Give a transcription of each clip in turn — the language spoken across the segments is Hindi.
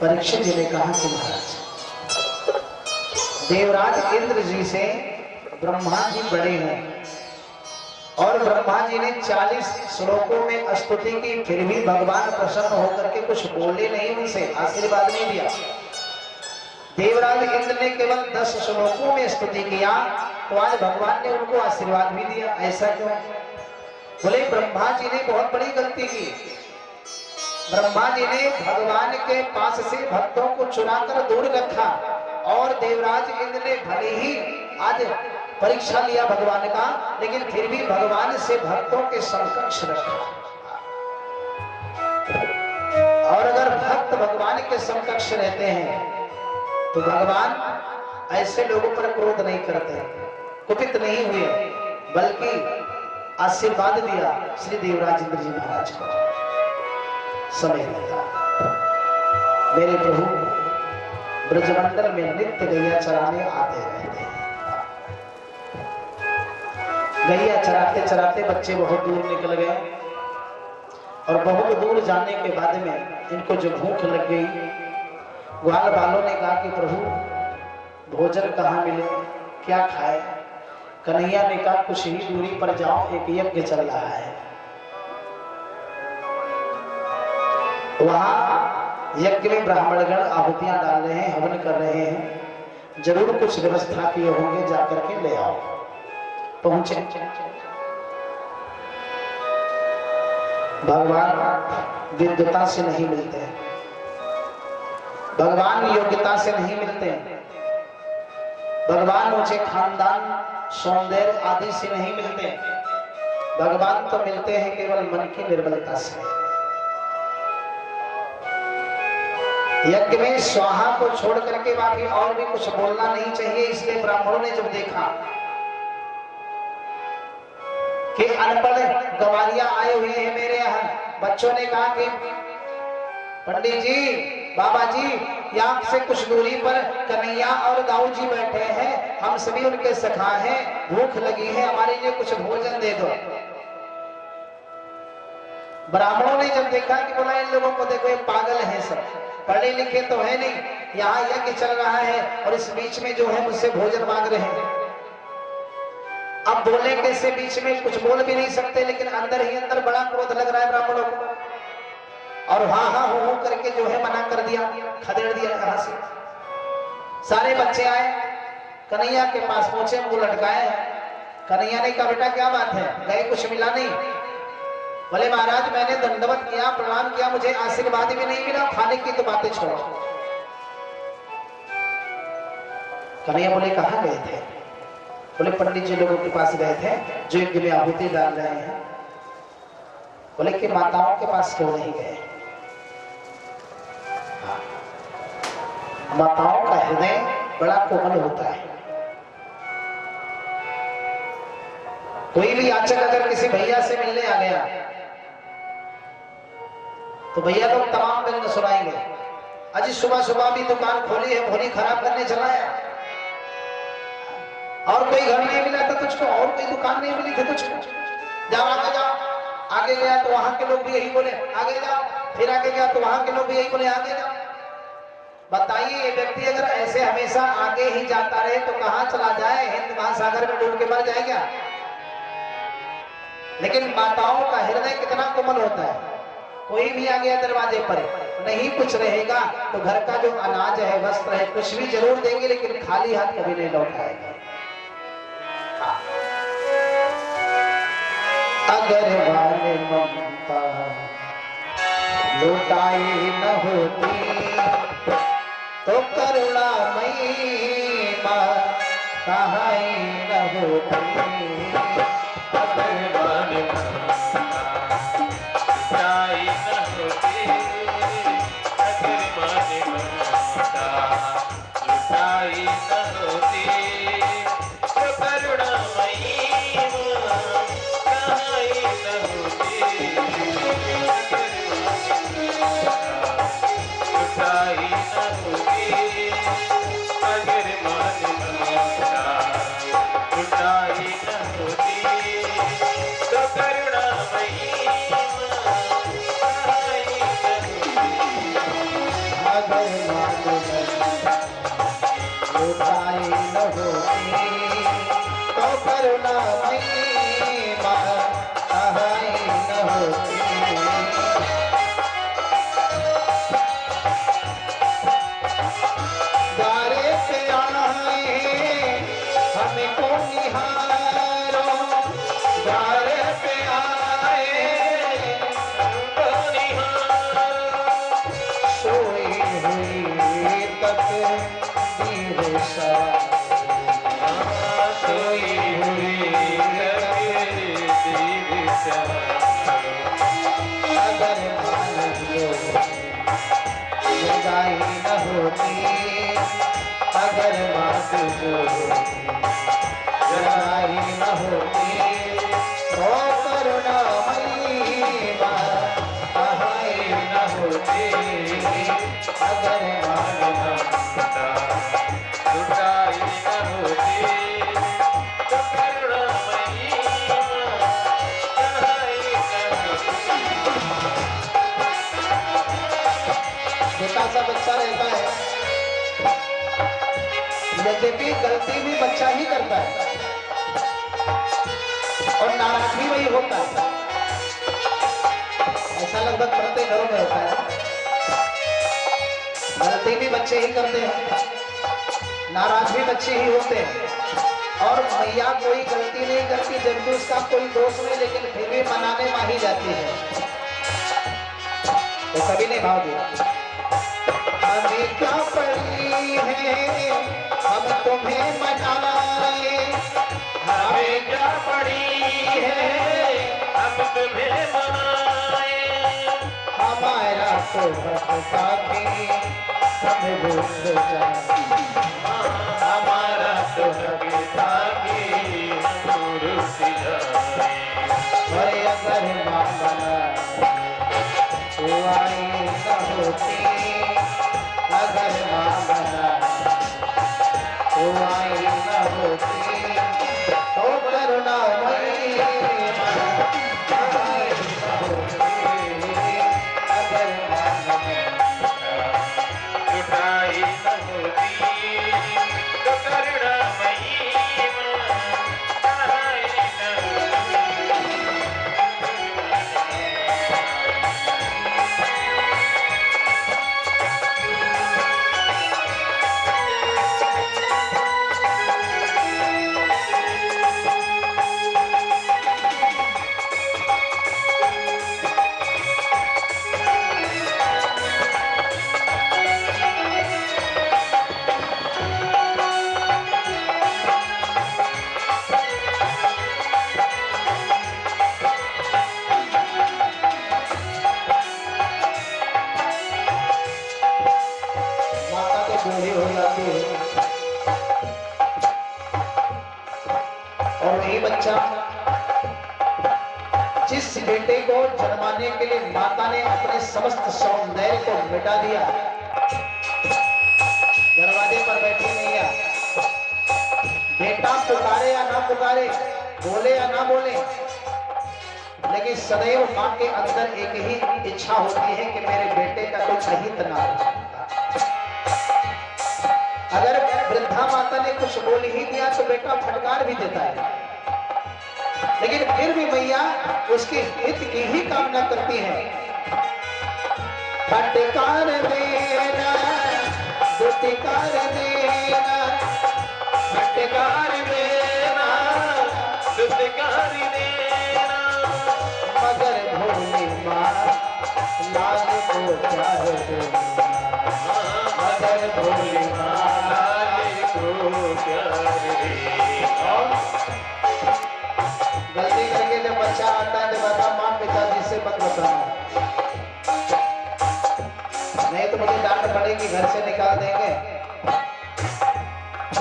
परीक्षित जी ने कहा कि महाराज देवराज इंद्र जी से ब्रह्मा जी बड़े हैं और ब्रह्मा जी ने 40 श्लोकों में स्तुति की, फिर भी भगवान प्रसन्न होकर के कुछ बोले नहीं, उनसे आशीर्वाद नहीं दिया। देवराज इंद्र ने केवल 10 श्लोकों में स्तुति किया तो आज भगवान ने उनको आशीर्वाद भी दिया। ऐसा क्यों? बोले ब्रह्मा जी ने बहुत बड़ी गलती की। ब्रह्मा जी ने भगवान के पास से भक्तों को चुनाकर दूर रखा और देवराज इंद्र ने भले ही आज परीक्षा लिया भगवान का, लेकिन फिर भी भगवान से भक्तों के समकक्ष रखा। और अगर भक्त भगवान के समकक्ष रहते हैं तो भगवान ऐसे लोगों पर क्रोध नहीं करते, कुपित नहीं हुए, बल्कि आशीर्वाद दिया श्री देवराज इंद्र जी महाराज को। समय दिया मेरे प्रभु ब्रजमंडल में नित्य गैया चराने आते रहते हैं। गैया चराते चराते बच्चे बहुत दूर निकल गए और बहुत दूर जाने के बाद में इनको जो भूख लग गई, ग्वाल बालों ने कहा कि प्रभु भोजन कहाँ मिले, क्या खाए? कन्हैया ने कहा कुछ ही दूरी पर जाओ, एक यज्ञ चल रहा है, वहां यज्ञ में ब्राह्मणगण आहुतियां डाल रहे हैं, हवन कर रहे हैं, जरूर कुछ व्यवस्था किए होंगे, जाकर के ले आओ। पहुंचे। भगवान विद्वता से नहीं मिलते हैं, भगवान योग्यता से नहीं मिलते हैं, भगवान ऊंचे खानदान सौंदर्य आदि से नहीं मिलते। भगवान तो मिलते हैं केवल मन की निर्मलता से। यज्ञ में स्वाहा को छोड़ करके बाकी और भी कुछ बोलना नहीं चाहिए। इसलिए ब्राह्मणों ने जब देखा कि अनपढ़ गवारियां आए हुए हैं मेरे यहाँ, बच्चों ने कहा कि पंडित जी, बाबा जी, यहाँ से कुछ दूरी पर कन्हैया और दाऊ जी बैठे हैं, हम सभी उनके सखा हैं, भूख लगी है, हमारे लिए कुछ भोजन दे दो। ब्राह्मणों ने जब देखा कि बोला इन लोगों को देखो, ये पागल हैं, सब पढ़े लिखे तो है नहीं, यहाँ यज्ञ चल रहा है और इस बीच में जो है मुझसे भोजन मांग रहे हैं। अब बोले कैसे? बीच में कुछ बोल भी नहीं सकते, लेकिन अंदर ही अंदर बड़ा क्रोध लग रहा है ब्राह्मणों को। और हाँ हाँ हो करके जो है मना कर दिया, खदेड़ दिया कहां से। सारे बच्चे आए, कन्हैया के पास पहुंचे, मुंह लटकाए। कन्हैया ने कहा बेटा क्या बात है, गए कुछ मिला नहीं? बोले महाराज मैंने दंडवत किया, प्रणाम किया, मुझे आशीर्वाद भी नहीं मिला, खाने की तो बातें छोड़ो। कन्हैया बोले कहाँ गए थे? बोले पंडित जी लोगों के पास गए थे जो यज्ञ में आहुति डाल रहे हैं। बोले कि माताओं के पास क्यों नहीं गए? माताओं का हृदय बड़ा कोमल होता है। कोई भी याचक अगर किसी भैया से मिलने आ गया तो भैया लोग तमाम व्यंग सुनाएंगे। अजी सुबह सुबह भी दुकान खोली है, भोली खराब करने चला है, और कोई घर नहीं मिला था तुझको, और कोई दुकान नहीं मिली थी तुझको, जाओ आगे जाओ। आगे गया तो वहां के लोग भी यही बोले आगे जाओ, फिर आगे गया तो वहां के लोग भी यही बोले आगे जाओ। बताइए ये व्यक्ति अगर ऐसे हमेशा आगे ही जाता रहे तो कहां चला जाए? हिंद महासागर में डूब के मर जाएगा। लेकिन माताओं का हृदय कितना कोमल होता है। कोई भी आ गया दरवाजे पर, नहीं कुछ रहेगा तो घर का जो अनाज है, वस्त्र है, कुछ भी जरूर देंगे, लेकिन खाली हाथ कभी नहीं लौटाएंगे। अगर वाले ममता लौटाई न होती तो करुणामयी मां कहाई न होती। अगर वाले ममता लौटाई न होती, अगर वाले ममता लौटाई न होती तो करुणामयी अगर मान लुटाई न होती तो करुणामयी माँ सहाय न होती। द्वारे पे आए हमको निहारो, द्वारे पे आए हमको निहारो, सोई हुई तकदीर सवार, सोई हुई तकदीर सवार। अगर मान लो जुदाई न होती, अगर बात जो जुदाई न होती तो करुणामयी माँ सहाय न होती। अगर मान जुदाई न होती तो करुणामयी माँ सहाय न होती। छोटा सा बच्चा रहता है, यद्यपि गलती भी बच्चा ही करता है और नाराज भी वही होता है। ऐसा लगभग प्रत्येक घरों में होता है, गलती भी बच्चे ही करते हैं, नाराज भी बच्चे ही होते हैं। और मैया कोई गलती नहीं करती जबकि उसका कोई दोष नहीं, लेकिन फिर भी मनाने माही जाती है। तो कभी नहीं भाव दिया हमें क्या पड़ी है हम तुम्हें मनाए, हमें क्या पड़ी है हम तुम्हें मनाए। हमारा तो भटका के हमें भूल जाए, हमारा तो भटका के हम रुस जाए। अरे अगर माँ बना तो आई न होती, अगर माँ बना तो आई न होती तो करुणामयी माँ सहाय न होती। अगर माँ बना जुदाई न होती तो करुणामयी माँ सहाय न होती। बूढ़ी हो जाती है और वही बच्चा जिस बेटे को जन्माने के लिए माता ने अपने समस्त सौंदर्य को मिटा दिया, दरवाजे पर बैठी मैया बेटा पुकारे या ना पुकारे, बोले या ना बोले, लेकिन सदैव मां के अंदर एक ही इच्छा होती है कि मेरे बेटे का कुछ अहित ना हो। अगर वृद्धा माता ने कुछ बोल ही दिया तो बेटा फटकार भी देता है, लेकिन फिर भी मैया उसके हित की ही कामना करती है। फटकार देना दुतिकार देना, फटकार देना दुतिकार देना, मगर भोली माँ लाल को प्यार देना, मगर भोली माँ गलती करके जब बच्चा आता है जब बता माँ पिताजी से मत बताना, नहीं तो मुझे डांट पड़ेगी, घर से निकाल देंगे।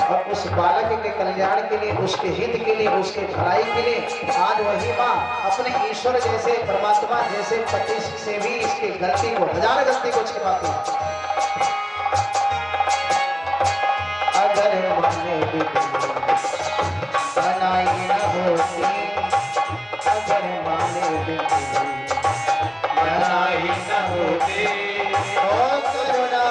और उस बालक के कल्याण के लिए, उसके हित के लिए, उसके भलाई के लिए आज वही माँ अपने ईश्वर जैसे परमात्मा जैसे पति से भी इसकी गलती को, हजार गलती को छिपाती है। अगर माने भी बनाई न होती, अगर माने भी बनाई न होती तो करुणा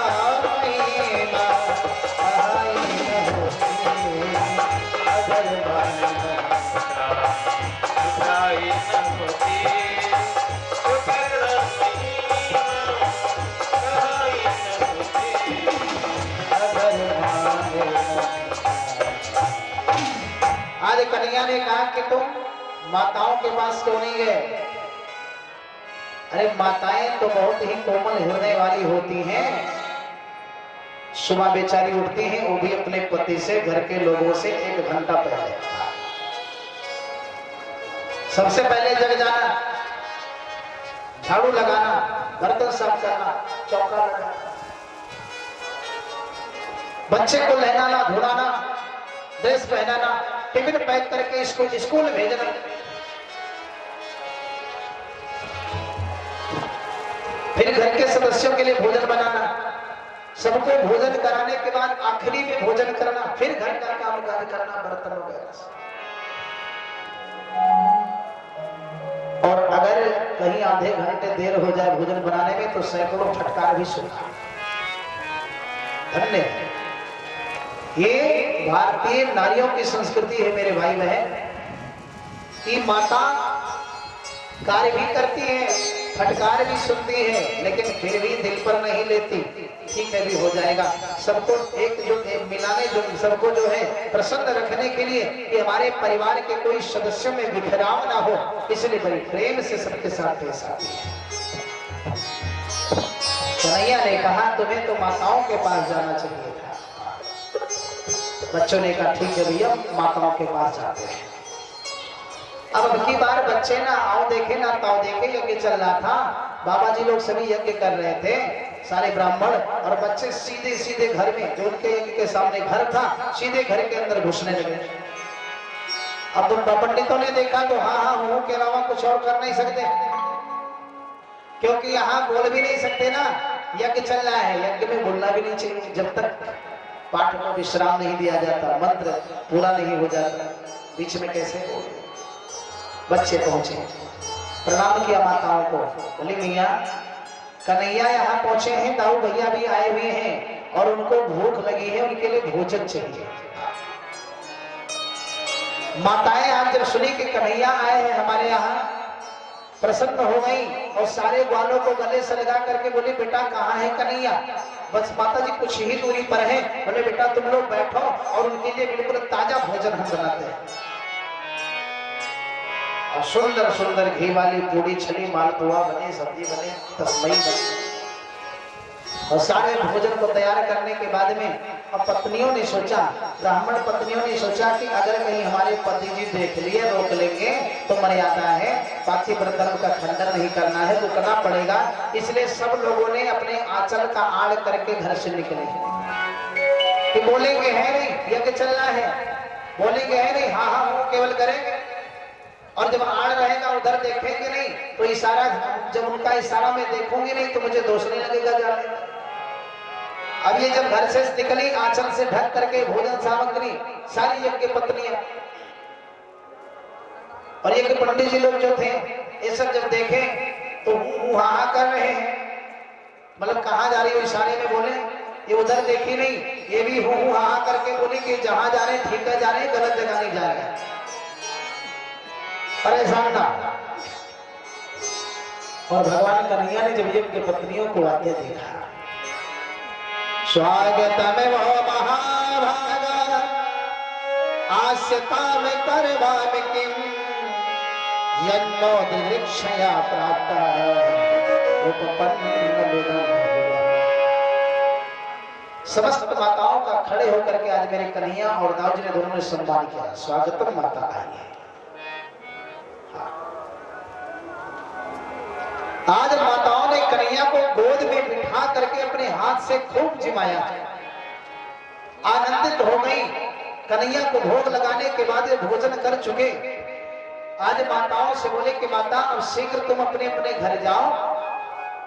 कन्हैया ने कहा कि तुम माताओं के पास क्यों नहीं गए? अरे माताएं तो बहुत ही कोमल हृदय वाली होती हैं। सुबह बेचारी उठती हैं, वो भी अपने पति से, घर के लोगों से 1 घंटा पहले। सबसे पहले जग जाना, झाड़ू लगाना, बर्तन साफ करना, चौका लगाना, बच्चे को नहलाना धुलाना, ड्रेस पहनाना, टिफिन पैक करके इसको स्कूल भेजना, फिर घर के सदस्यों के लिए भोजन बनाना, सबको भोजन कराने के बाद आखिरी में भोजन करना, फिर घर का काम काज करना, बर्तन वगैरह। और अगर कहीं आधे घंटे देर हो जाए भोजन बनाने में तो सैकड़ों फटकार भी सुना। धन्य ये भारतीय नारियों की संस्कृति है मेरे भाई बहन, कि माता कार्य भी करती है, फटकार भी सुनती है, लेकिन फिर भी दिल पर नहीं लेती। ठीक है, भी हो जाएगा। सबको एक मिलाने, जो सबको जो है प्रसन्न रखने के लिए कि हमारे परिवार के कोई सदस्यों में बिखराव ना हो, इसलिए बड़ी प्रेम से सबके साथ पेश आती है। कन्हैया ने कहा तुम्हें तो माताओं के पास जाना चाहिए था। बच्चों ने कहा ठीक है भैया, माताओं के पास जाते हैं। अब की बार बच्चे ना आओ देखे ना ताओ देखे, यज्ञ चल रहा था, बाबा जी लोग सभी यज्ञ कर रहे थे, सारे ब्राह्मण, और बच्चे सीधे सीधे घर में, जो उनके यज्ञ के सामने घर था, सीधे घर के अंदर घुसने लगे। अब तुम पंडितों ने देखा तो हाँ हाँ हूं के अलावा कुछ और कर नहीं सकते, क्योंकि यहाँ बोल भी नहीं सकते ना, यज्ञ चल रहा है, यज्ञ में बोलना भी नहीं चाहिए जब तक पाठ को विश्राम नहीं दिया जाता, मंत्र पूरा नहीं हो जाता, बीच में कैसे बोले। बच्चे पहुंचे, प्रणाम किया माताओं को, बोली मियाँ कन्हैया यहाँ पहुंचे हैं, दाऊ भैया भी आए हुए हैं और उनको भूख लगी है, उनके लिए भोजन चाहिए। माताएं आज जब सुनी कि कन्हैया आए हैं हमारे यहाँ, प्रसन्न हो गई और सारे ग्वालों को गले से लगा करके बोली बेटा कहाँ है कन्हैया? बस माता जी कुछ ही दूरी पर है। बोले बेटा तुम लोग बैठो और उनके लिए बिल्कुल ताजा भोजन हम बनाते हैं। और सुंदर सुंदर घी वाली पूड़ी छली, मालपुआ बने, सब्जी बने, तस्मई बने, और सारे भोजन को तैयार करने के बाद में अब पत्नियों ने सोचा, ब्राह्मण पत्नियों ने सोचा कि अगर कहीं हमारे पति जी देख लिए, रोक लेंगे तो मर्यादा है, पातिव्रत धर्म का खंडन नहीं करना है, रुकना पड़ेगा। इसलिए सब लोगों ने अपने आंचल का आड़ करके घर से निकले कि बोलेंगे है नहीं, यज्ञ चलना है, बोलेंगे है नहीं, हाँ हाँ वो केवल करेंगे। और जब आड़ रहेगा उधर देखेंगे नहीं तो इशारा, जब उनका इशारा में देखूंगी नहीं तो मुझे दोष नहीं लगेगा जाने। अब ये जब घर से निकली आंचल से ढक करके भोजन सामग्री, सारी यज्ञ पत्नियां और ये पंडित जी लोग जो थे, ये सब जब देखे तो हा कर रहे हैं, मतलब कहाँ जा रही हो इशारे में बोले, ये उधर देखी नहीं, ये भी हूँ हा करके बोली कि जहां जा रहे ठीक है जा रहे, गलत जगह नहीं जा रहे, परेशान ना। और भगवान कन्हैया ने जब यज्ञ पत्नियों को आते देखा, स्वागतम वो महाभागा आस्यताम करवाम किम यन्नो दिदृक्षया प्राप्त उपपन्न। समस्त माताओं का खड़े होकर के आज मेरे कन्हैया और दाऊ जी ने दोनों ने सम्मान किया, स्वागतम माता आई है। आज माताओं ने कन्हैया को गोद में बिठा करके अपने हाथ से खूब जिमाया, आनंदित हो गई। कन्हैया को भोग लगाने के बाद भोजन कर चुके, आज माताओं से बोले कि माता अब शीघ्र तुम अपने अपने घर जाओ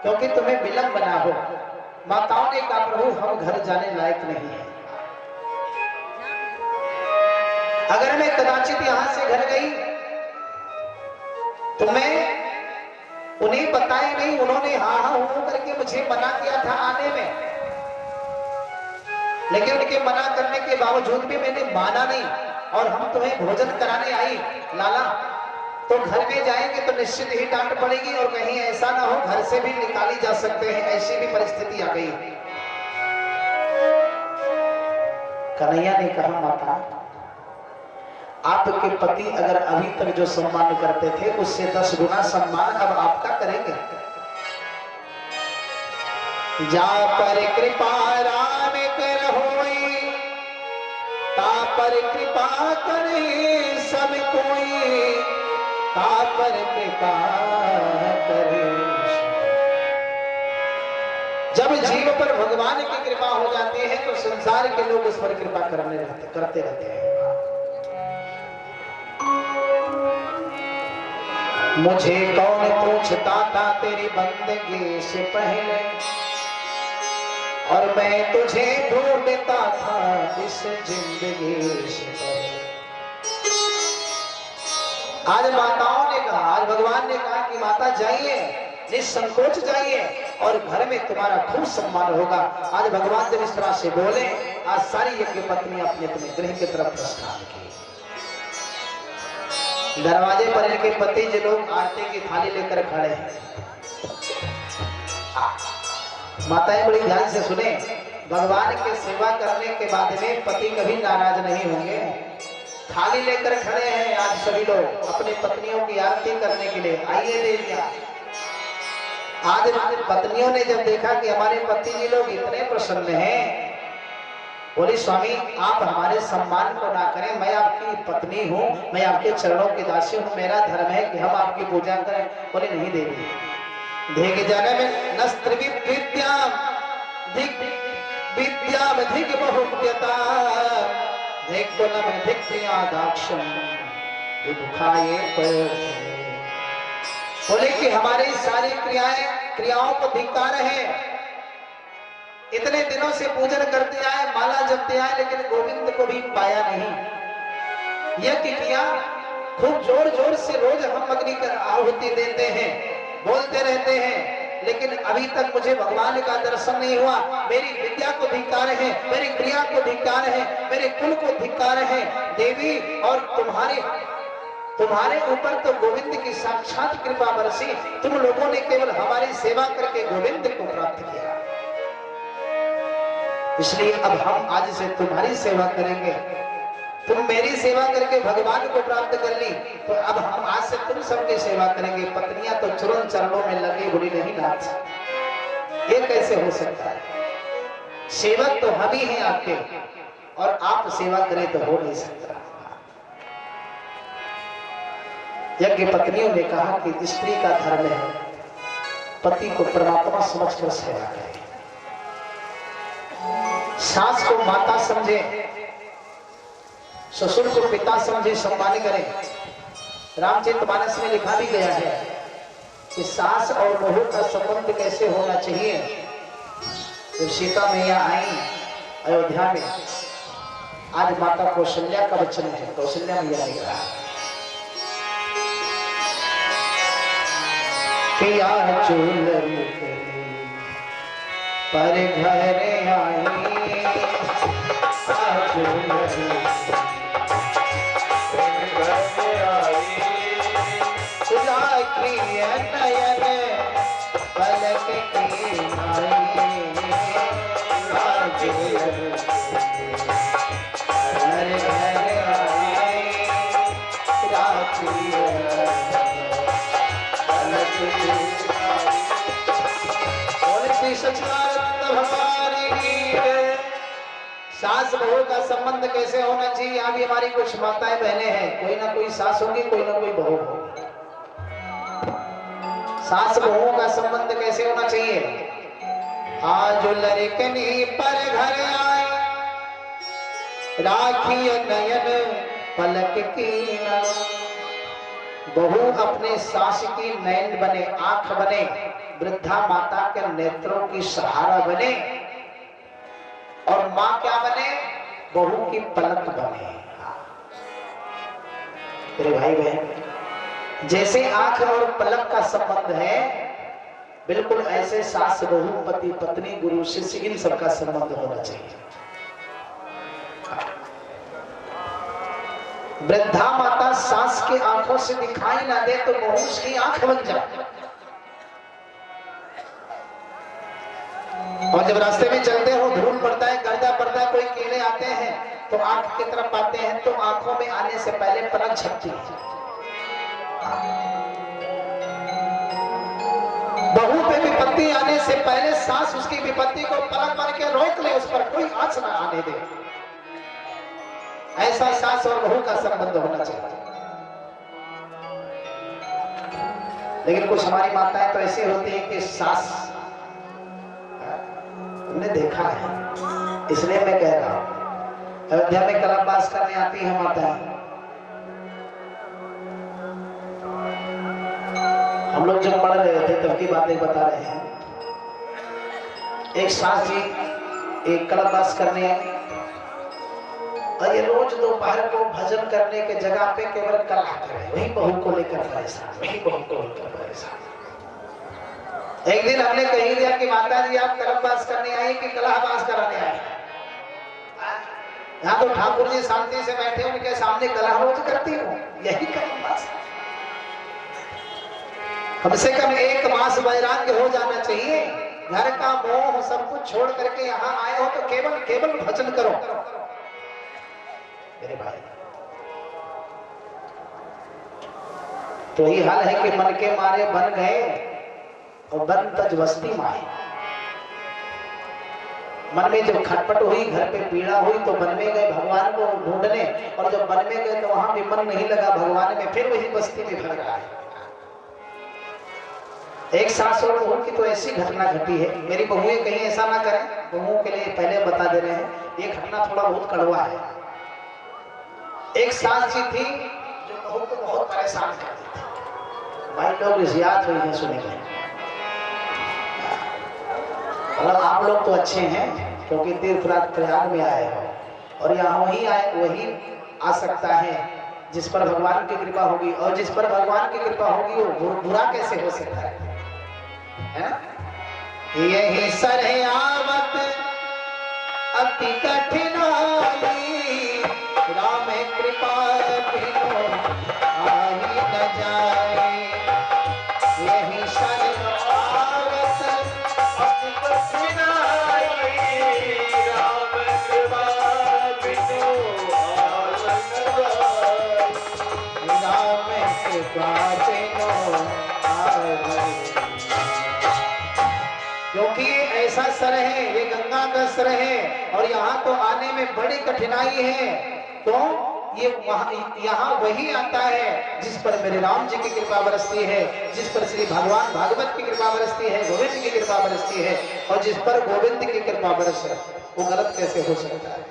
क्योंकि तुम्हें विलंब ना हो। माताओं ने कहा प्रभु हम घर जाने लायक नहीं है, अगर मैं कदाचित यहां से घर गई तो मैं उन्हें बताए नहीं, उन्होंने हाँ हाँ हूं करके मुझे मना किया था आने में, लेकिन उनके मना करने के बावजूद भी मैंने माना नहीं और हम तुम्हें भोजन कराने आई लाला, तो घर में जाएंगे तो निश्चित ही डांट पड़ेगी और कहीं ऐसा ना हो घर से भी निकाली जा सकते हैं, ऐसी भी परिस्थिति आ गई। कन्हैया ने कहा माता आपके पति अगर अभी तक जो सम्मान करते थे उससे 10 गुना सम्मान अब आपका करेंगे। जा पर कृपा राम कर होई, ता पर कृपा करे सब कोई, ता पर कृपा करे। जब जीव पर भगवान की कृपा हो जाती है तो संसार के लोग उस पर कृपा करते रहते हैं। मुझे कौन पूछता था तेरी बंदगी से पहले, और मैं तुझे ढूंढता था इस जिंदगी से पहले। आज माताओं ने कहा, आज भगवान ने कहा कि माता जाइए, निसंकोच जाइए और घर में तुम्हारा खूब सम्मान होगा। आज भगवान जब इस तरह से बोले, आज सारी यज्ञ पत्नी अपने अपने गृह की तरफ प्रस्थान की। दरवाजे पर इनके पति जी लोग आटे की थाली लेकर खड़े हैं। माताएं बड़ी ध्यान से सुने, भगवान की सेवा करने के बाद में पति कभी नाराज नहीं होंगे। थाली लेकर खड़े हैं आज सभी लोग अपनी पत्नियों की आरती करने के लिए। आइए देविया। आज पत्नियों ने जब देखा कि हमारे पति जी लोग इतने प्रसन्न हैं, बोली स्वामी आप हमारे सम्मान को ना करें, मैं आपकी पत्नी हूँ, मैं आपके चरणों की दासी हूँ, मेरा धर्म है कि हम आपकी पूजा करें। बोले नहीं देवी, देख जाने में नस्त्र विद्याम धिक विद्याम धिक बहुप्यता धिक गुणम धिक क्रियादाक्षम विमुखाये पर। बोले कि हमारी सारी क्रियाओं को धिक्कार है। इतने दिनों से पूजन करते आए, माला जपते आए, लेकिन गोविंद को भी पाया नहीं। यह किया खूब जोर जोर से रोज हम अग्नि कर आहुति देते हैं, बोलते रहते हैं, लेकिन अभी तक मुझे भगवान का दर्शन नहीं हुआ। मेरी विद्या को धिक्कार है, मेरी क्रिया को धिक्कार है, मेरे कुल को धिक्कार है देवी। और तुम्हारे ऊपर तो गोविंद की साक्षात कृपा बरसी, तुम लोगों ने केवल हमारी सेवा करके गोविंद को प्राप्त किया, इसलिए अब हम आज से तुम्हारी सेवा करेंगे। तुम मेरी सेवा करके भगवान को प्राप्त कर ली, तो अब हम आज से तुम सबकी सेवा करेंगे। पत्नियां तो चरण चरणों में लगी, बोली नहीं नाथ, ये कैसे हो सकता है? सेवक तो हम ही हैं आपके, और आप सेवा करें तो हो नहीं सकता। यज्ञ पत्नियों ने कहा कि स्त्री का धर्म है पति को परमात्मा समझकर सेवा करे, सास को माता समझे, ससुर को पिता समझे, सम्मान करें। रामचरितमानस में लिखा भी गया है कि सास और बहू का संबंध कैसे होना चाहिए। जब सीता मैया आई अयोध्या में, आज माता कौशल्या का वचन है, कौशल्या मैया ने कहा पिया चूल्ही पर घर आई, नयन पलक की सास बहू का संबंध कैसे होना चाहिए। यहाँ भी हमारी कुछ माताएं बहनें हैं, कोई ना कोई सास होगी, कोई ना कोई बहू होगी। सास बहू का संबंध कैसे होना चाहिए। आज लड़कनी पर घर आए, राखी नयन पलक की न। बहू अपने सास की नयन बने, आंख बने, वृद्धा माता के नेत्रों की सहारा बने, और मां क्या बने, बहू की पलक बने। मेरे भाई बहन, जैसे आंख और पलक का संबंध है, बिल्कुल ऐसे सास बहू, पति पत्नी, गुरु शिष्य, इन सबका संबंध होना चाहिए। वृद्धा माता सास की आंखों से दिखाई ना दे तो बहू उसकी आंख बन जाए। और जब रास्ते में चलते हो, धूल पड़ता है, गर्दा पड़ता है, कोई कीड़े आते हैं, तो आंख की तरफ आते हैं तो आंखों में आने से पहले पलक झपकती है। बहू पे विपत्ति आने से पहले सास उसकी विपत्ति को पलक मार के रोक ले, उस पर कोई आंच ना आने दे। ऐसा सास और बहू का संबंध होना चाहिए। लेकिन कुछ हमारी माताएं तो ऐसी होती है कि सास, हमने देखा है, इसलिए मैं कह रहा हूं, अयोध्या में कलमबास करने आती है माताएं। हम लोग जब पढ़ रहे थे तब की बातें बता रहे हैं। एक सास जी एक कलमबास करने आई और ये रोज दोपहर को भजन करने के जगह पे केवल कलह करे, वही बहू को लेकर परेशान, वही बहू को लेकर परेशान। एक दिन हमने कही दिया कि माता जी आप कलमबास करने आई कि कलहबास कराने आए? यहाँ तो ठाकुर जी शांति से बैठे, उनके सामने कलह रोज करती हूँ, यही कलमबास। कम से कम 1 मास वैराग्य हो जाना चाहिए। घर का मोह सब कुछ छोड़ करके यहाँ आए हो तो केवल भजन करो मेरे भाई। तो यही हाल है कि मन के मारे बन गए और बन तज बस्ती माए। मन में जब खटपट हुई, घर पे पीड़ा हुई तो वन में गए भगवान को ढूंढने, और जब वन में गए तो वहां भी मन नहीं लगा भगवान में, फिर वही बस्ती में भर गया। एक सास और बहू की तो ऐसी घटना घटी है। मेरी बहुएं कहीं ऐसा ना करें, बहुओं के लिए पहले बता दे रहे हैं, ये घटना थोड़ा बहुत कड़वा है। एक सास जी थी जो बहू को बहुत परेशान करती थी। भाई लोग याद हुई है, सुनेंगे। और आप लोग तो अच्छे हैं क्योंकि तीर्थराज प्रयाग में आए हो, और यहाँ वही आ सकता है जिस पर भगवान की कृपा होगी, और जिस पर भगवान की कृपा होगी वो बुरा कैसे हो सकता है ना? यही सरहे आवत अति कठिनाई, राम कृपा बिनु आही न जाए। यही सरहे आवत अति कठिनाई, राम कृपा बिनु आही न जाए। राम कृपा बिनु आही, क्योंकि ऐसा सर है, ये गंगा का सर है और यहाँ तो आने में बड़ी कठिनाई है। तो ये यहाँ वही आता है जिस पर मेरे राम जी की कृपा बरसती है, जिस पर श्री भगवान भागवत की कृपा बरसती है, गोविंद की कृपा बरसती है, और जिस पर गोविंद की कृपा बरसे वो गलत कैसे हो सकता है?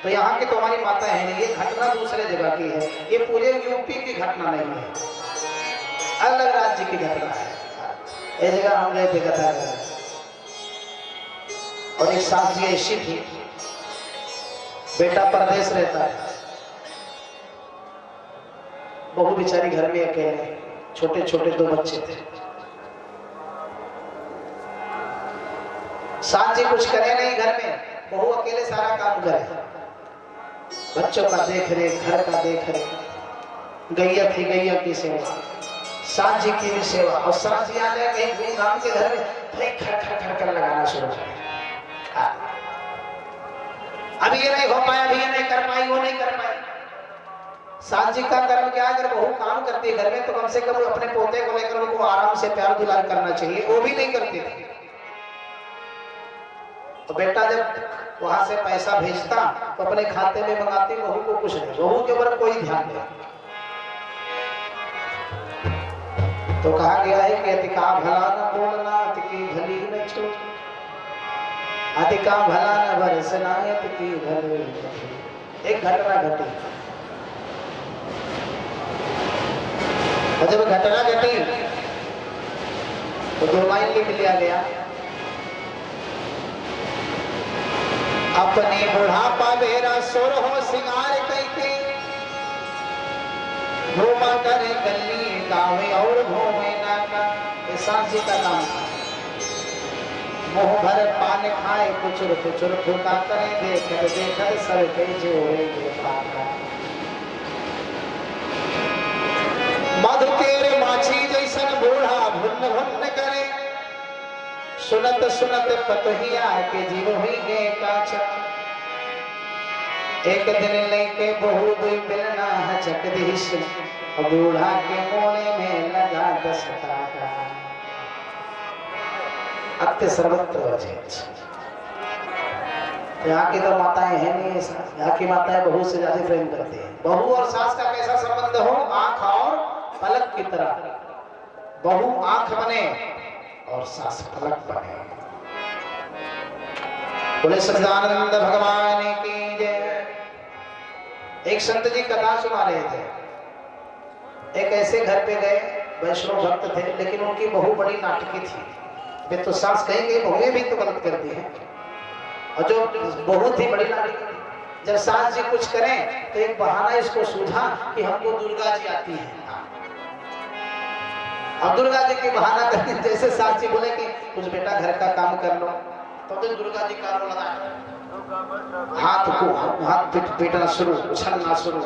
तो यहाँ की तो हमारी माता है नहीं, ये घटना दूसरे जगह की है, ये पूरे यूपी की घटना नहीं है, अलग राज्य की घटना है। ये जगह हम गए थे कथा करने, और एक सास जी ऐसी थी, बेटा परदेश रहता है, बहू बेचारी घर में अकेले, छोटे छोटे 2 बच्चे थे। सास जी कुछ करे नहीं घर में, बहू अकेले सारा काम करे, बच्चों का देख रेख, घर का देख रेख, गैया थी गैया की सेवा, सास जी की भी सेवा। और सास जी आ जाए कहीं घूम घाम के घर में तो एक खर खर खर कर लगाना शुरू कर, अभी ये नहीं हो पाया, अभी ये नहीं कर पाई, वो नहीं कर पाई। सास जी का कर्म क्या, अगर बहू काम करती है घर में तो कम से कम अपने पोते को लेकर उनको आराम से प्यार दुलार करना चाहिए, वो भी नहीं करती थी। तो बेटा जब वहां से पैसा भेजता तो अपने खाते में मंगाती, बहू को कुछ नहीं, बहू के ऊपर कोई ध्यान नहीं। तो कहा गया है कि अति का भला न बोलना, अति की भली न चोट, अति का भला न बरसना, अति की भली। एक घटना घटी, और जब घटना घटी तो 2 लाइन लिख लिया गया, अपने बुढ़ापा बेरा सुर हो सिंगार करके, घूमा करे गली गावे और घूमे नाका। सास जी का नाम था। मुंह भर पान खाए कुचुर कुचुर फूका करे, देखत देखत सर पे जोड़े पाका। मधु केरे माछी जैसन बूढ़ा भुन्न भुन्न करे, सुनत सुनत पतहिया के जीव हुई गे काचा। एक दिन लेके बहू दुई बिलना हचक दिश, बूढ़ा के मोने में लगा 10 टाका। अत्य सर्वत्र वजह। यहाँ की तो माताएं हैं नहीं ऐसा, यहाँ की माताएं बहू से ज्यादा प्रेम करती हैं। बहू और सास का कैसा संबंध हो, आंख और पलक की तरह। बहू आंख बने और सास पलक बने। बोले सच्चिदानंद भगवान की जय। एक संत जी कथा सुना रहे थे। एक ऐसे घर पे गए, वैष्णव भक्त थे, लेकिन उनकी बहू बड़ी नाटकी थी। वे तो सास कहेंगे बहुएं भी तो गलत करती हैं, और जो बहू थी बड़ी नाटकी थी। जब सास जी कुछ करें तो एक बहाना इसको सूझा कि हमको दुर्गा जी आती है। अब दुर्गा जी की बहाना करके जैसे सास जी बोले कि कुछ बेटा घर का काम कर लो, तो दुर्गा जी का रो लगा, हाथ को हाथ पीटना शुरू, उछलना शुरू।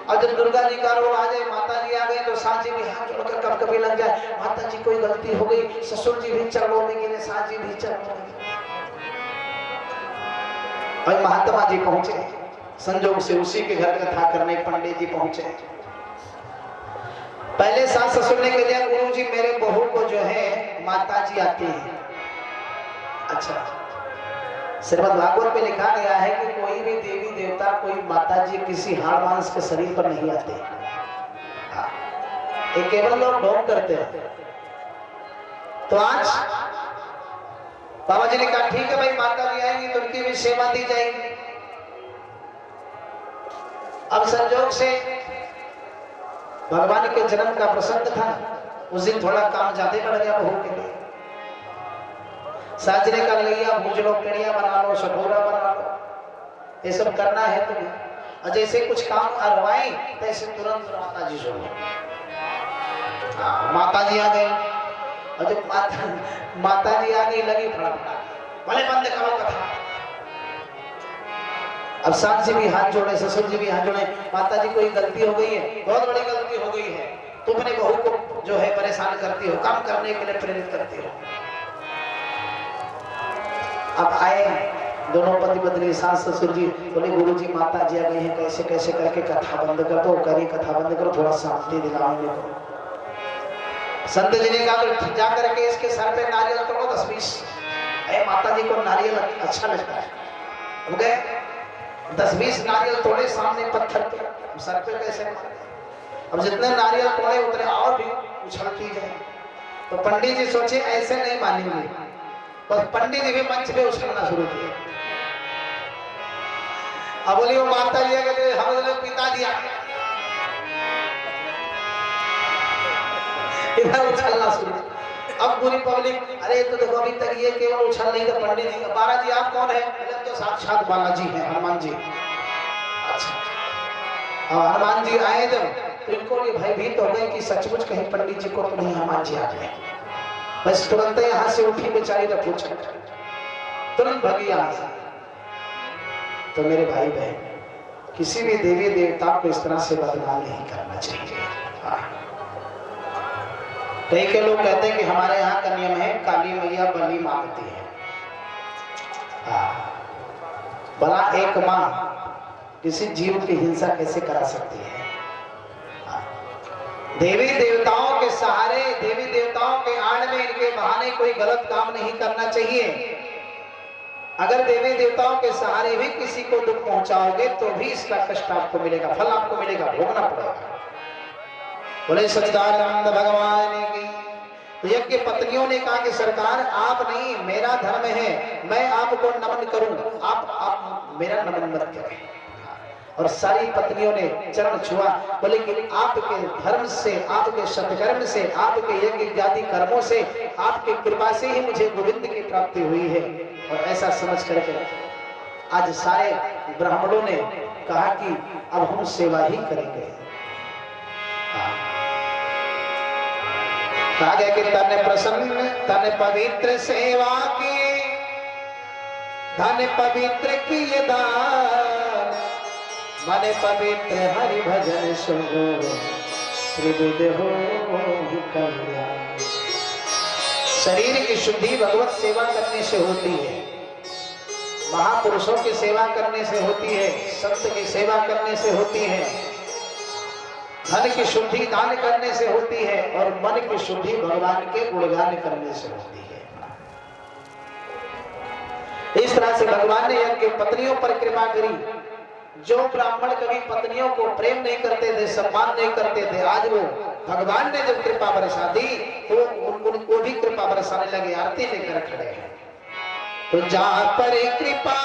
और जब दुर्गा जी का रोल आ जाए, माता जी आ गए, तो सास जी भी हाथ जोड़कर कब कभी लग जाए, माता जी कोई गलती हो गई, ससुर जी भी चरणों में गिरे, सास जी भी चरणों में गिरे। और महात्मा जी पहुंचे, संजोग से उसी के घर कथा करने पंडित जी पहुंचे। पहले सास ससुर ने कह दिया, गुरु जी मेरे बहू को जो है माता जी आती है। अच्छा, श्रीमद् भागवत में लिखा गया है कि कोई भी देवी देवता, कोई माता जी किसी हाड़ मांस के शरीर पर नहीं आते। ये केवल लोग ढोंग करते हैं। तो आज बाबा जी ने कहा ठीक है भाई, माता जी आएंगी तो उनकी भी सेवा दी जाएगी। अब संजोग से भगवान के जन्म का प्रसंग था, उस दिन थोड़ा काम ज्यादा बढ़ गया बहू के लिए। सास ने कहा लिया, भूज लो, पेड़िया बना लो, सठोरा बना लो, ये सब करना है तुम्हें। और जैसे कुछ काम करवाए तैसे तुरंत माता जी सुनो। माता जी आ गई, और जब माता जी आ गई लगी फड़फड़ा, भले बंद करो कथा। अब सास जी भी हाथ जोड़े, ससुर जी भी हाथ जोड़े, माता जी कोई गलती हो गई है, बहुत बड़ी गलती हो गई है, तुम अपने बहू को जो है परेशान करती हो, काम करने के लिए प्रेरित करती हो। अब आए दोनों पति पत्नी, सास ससुर जी, बोले गुरु जी माता जी आ गई हैं, कैसे कैसे करके कथा बंद कर दो। करी कथा बंद करो, थोड़ा शांति दिलाओगे। संत जी ने कहा जा करके इसके सर पे नारियल तोड़ो 10-20। माता जी को नारियल अच्छा लगता है। हो गए 10-20 नारियल तोड़े, सामने पत्थर पे, सर पे कैसे। अब जितने नारियल तोड़े उतने और भी उछलती गए। तो पंडित जी सोचे ऐसे नहीं मानेंगे, बस पंडित जी भी मंच पे उछलना शुरू किया। अब बोली वो माता जी कहते हम लोग पिताजी आ गए, इधर उछलना शुरू। अब पूरी पब्लिक, अरे तो देखो अभी तक ये केवल उछल नहीं था पंडित जी। बाला जी आप कौन है? तो साक्षात बालाजी हैं, हनुमान जी। अच्छा, हनुमान जी आए जब तो इनको ये भयभीत हो गए कि सचमुच कहीं पंडित जी को तो नहीं हनुमान जी आ गए। बस तुरंत यहाँ से उठी बेचारी ने पूछा, तुरंत भगी यहाँ से। तो मेरे भाई बहन, किसी भी देवी देवता को इस तरह से बदनाम नहीं करना चाहिए। कई के लोग कहते हैं कि हमारे यहाँ का नियम है काली मैया बलि मांगती है। भला एक माँ किसी जीव की हिंसा कैसे करा सकती है? देवी देवताओं के सहारे, देवी देवताओं के आड़ में, इनके बहाने कोई गलत काम नहीं करना चाहिए। अगर देवी देवताओं के सहारे भी किसी को दुख पहुंचाओगे तो भी इसका कष्ट आपको मिलेगा, फल आपको मिलेगा, भोगना पड़ेगा। बोले सच्चिदानंद भगवान की। तो यज्ञ पत्नियों ने कहा कि सरकार आप नहीं, मेरा धर्म है, मैं आपको नमन करूं, आप मेरा नमन मत करें। और सारी पत्नियों ने चरण छुआ, बोले कि आपके धर्म से, आपके सत्कर्म से, आपके यज्ञ इत्यादि कर्मों से, आपकी कृपा से ही मुझे गोविंद की प्राप्ति हुई है। और ऐसा समझ करके आज सारे ब्राह्मणों ने कहा कि अब हम सेवा ही करेंगे। कहा गया कि तन प्रसन्न तन पवित्र सेवा की, धन पवित्र किए दान, मन पवित्र हरि भजन सुनो, त्रिविध हो कल्याण। शरीर की शुद्धि भगवत सेवा करने से होती है, महापुरुषों की सेवा करने से होती है, संत की सेवा करने से होती है, धन की शुद्धि दान करने से होती है, और मन की शुद्धि भगवान के गुणगान करने से होती है। इस तरह से भगवान ने यज्ञ पत्नियों पर कृपा करी। जो ब्राह्मण कभी पत्नियों को प्रेम नहीं करते थे, सम्मान नहीं करते थे, आज वो भगवान ने जब कृपा बरसा दी तो उनको भी कृपा बरसाने लगे, आरती लेकर खड़े हैं। तो जा पर कृपा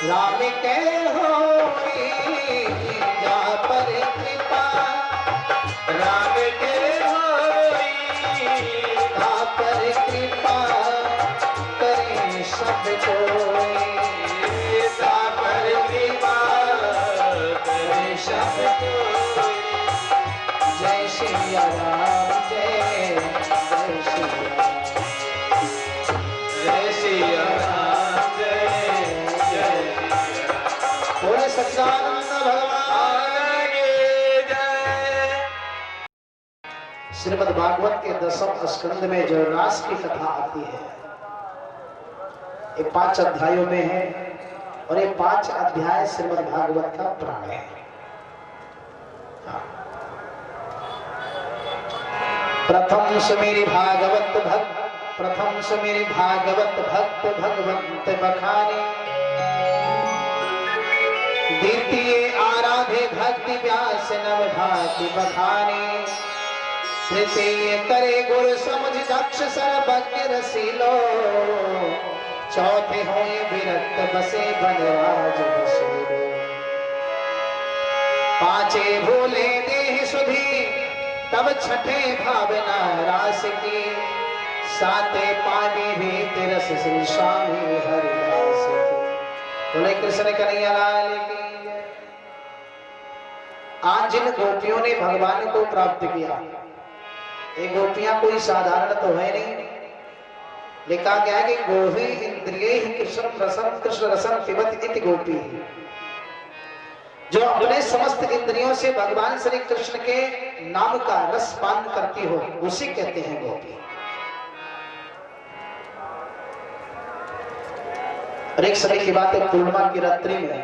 राम के होई, जा पर कृपा राम के होई, जा पर कृपा करे सब कोई, जा पर कृपा करे सब कोई। जय श्री राम जय जय श्री राम, जय श्री राम जय जय श्री राम। बोले सच्चिदानंद भगवान की जय। श्रीमद् भागवत के 10वें स्कंद में जो रास की कथा आती है, ये 5 अध्यायों में है, और ये 5 अध्याय श्रीमद् भागवत का प्राण है। प्रथम सुमेरी भागवत भक्त, प्रथम सुमेरी भागवत भक्त भगवंत बखानी, द्वितीय आराधे भक्ति व्यास नव भाति बखानी, तृतीय करे गुरु समझ दक्ष सर्वज्ञ रसीलो, चौथे होए विरक्त बसे बनराज बसेरो, पांचे भूले देह सुधी तब छठे भावना रास की, साते पानी भी तिरस श्री स्वामी हरिदास की। बोले कृष्ण कन्हैया लाल की जय। आज जिन गोपियों ने भगवान को प्राप्त किया, ये गोपियां कोई साधारण तो है नहीं। लिखा गया है कि गोही इंद्रिये ही कृष्ण रसम, कृष्ण रसम पिबत इति गोपी, जो अपने समस्त इंद्रियों से भगवान श्री कृष्ण के नाम का रस पान करती हो, उसे कहते हैं गोपी। और एक समय की बात है, पूर्णिमा की रात्रि में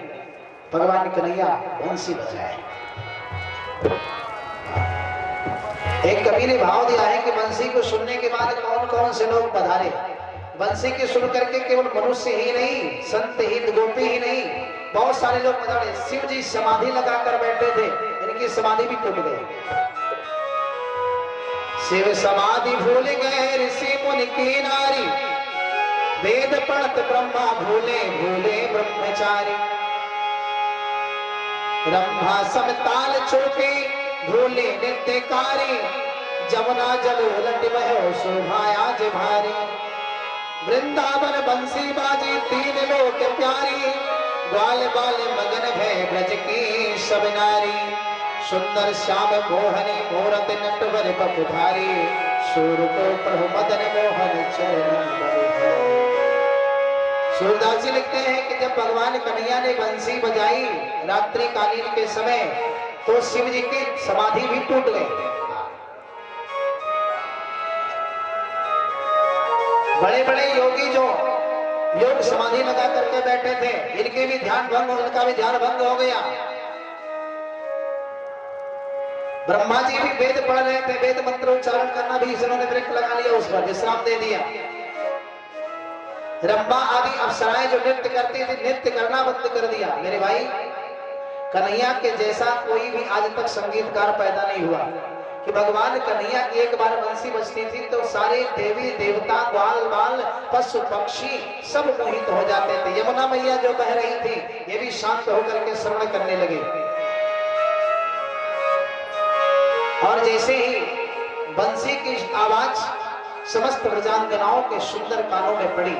भगवान कन्हैया बंसी बजाए। एक कवि ने भाव दिया है कि बंसी को सुनने के बाद कौन कौन से लोग पधारे। बंसी के सुन करके केवल मनुष्य ही नहीं, संत ही, गोपी ही नहीं, बहुत सारे लोग पधारे। शिव जी समाधि लगाकर बैठे थे, इनकी समाधि भी टूट गई। शिव समाधि भूल गए ऋषि मुनि की नारी, वेद पढ़त ब्रह्मा भूले भूले ब्रह्मचारी, रंभा समताल चौके भूले नित्यकारी, जमुना जल उलट बहो शोभाया जे भारी, वृंदावन बंसी बाजी तीन लोक प्यारी, ग्वाल बाल मगन भय ब्रज की सब नारी, सुंदर श्याम मोहनी मूरत नटवर बपुधारी, सूर को प्रभु मदन मोहन चरण बलिहारी। सूरदास जी लिखते हैं कि जब भगवान कन्हैया ने बंसी बजाई रात्रि कालीन के समय, तो शिव जी की समाधि भी टूट गई। बड़े बड़े योगी जो योग समाधि लगा करके बैठे थे, इनके भी ध्यान भंग, इनका भी ध्यान भंग हो गया। ब्रह्मा जी भी वेद पढ़ रहे थे, वेद मंत्र उच्चारण करना भी इन्होंने ब्रेक लगा लिया, उस पर विश्राम दे दिया। रंभा आदि अप्सराएं जो नृत्य करती थी, नृत्य करना बंद कर दिया। मेरे भाई, कन्हैया के जैसा कोई भी आज तक संगीतकार पैदा नहीं हुआ कि भगवान कन्हैया की एक बार बंसी बजती थी तो सारे देवी देवता, ग्वाल बाल, पशु पक्षी सब मोहित हो जाते थे। यमुना मैया जो बह रही थी, ये भी शांत होकर के श्रवण करने लगे। और जैसे ही बंसी की आवाज समस्त ब्रजांगनाओं के सुंदर कानों में पड़ी,